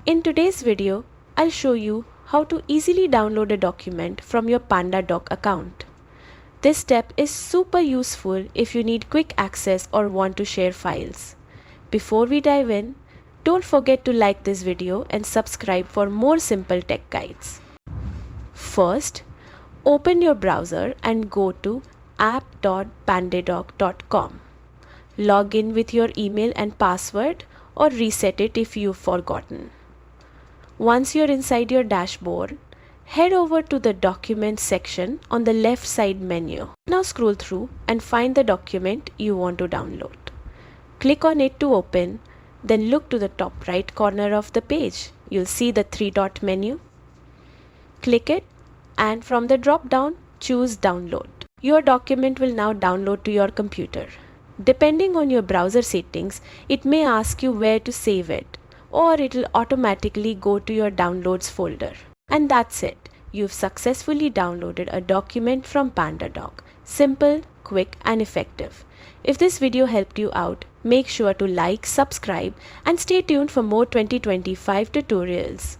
In today's video, I'll show you how to easily download a document from your PandaDoc account. This step is super useful if you need quick access or want to share files. Before we dive in, don't forget to like this video and subscribe for more simple tech guides. First, open your browser and go to app.pandadoc.com. Log in with your email and password or reset it if you've forgotten. Once you're inside your dashboard, head over to the Documents section on the left side menu. Now scroll through and find the document you want to download. Click on it to open, then look to the top right corner of the page. You'll see the three-dot menu. Click it and from the drop-down, choose Download. Your document will now download to your computer. Depending on your browser settings, it may ask you where to save it, or it will automatically go to your Downloads folder. And that's it. You've successfully downloaded a document from PandaDoc. Simple, quick, and effective. If this video helped you out, make sure to like, subscribe, and stay tuned for more 2025 tutorials.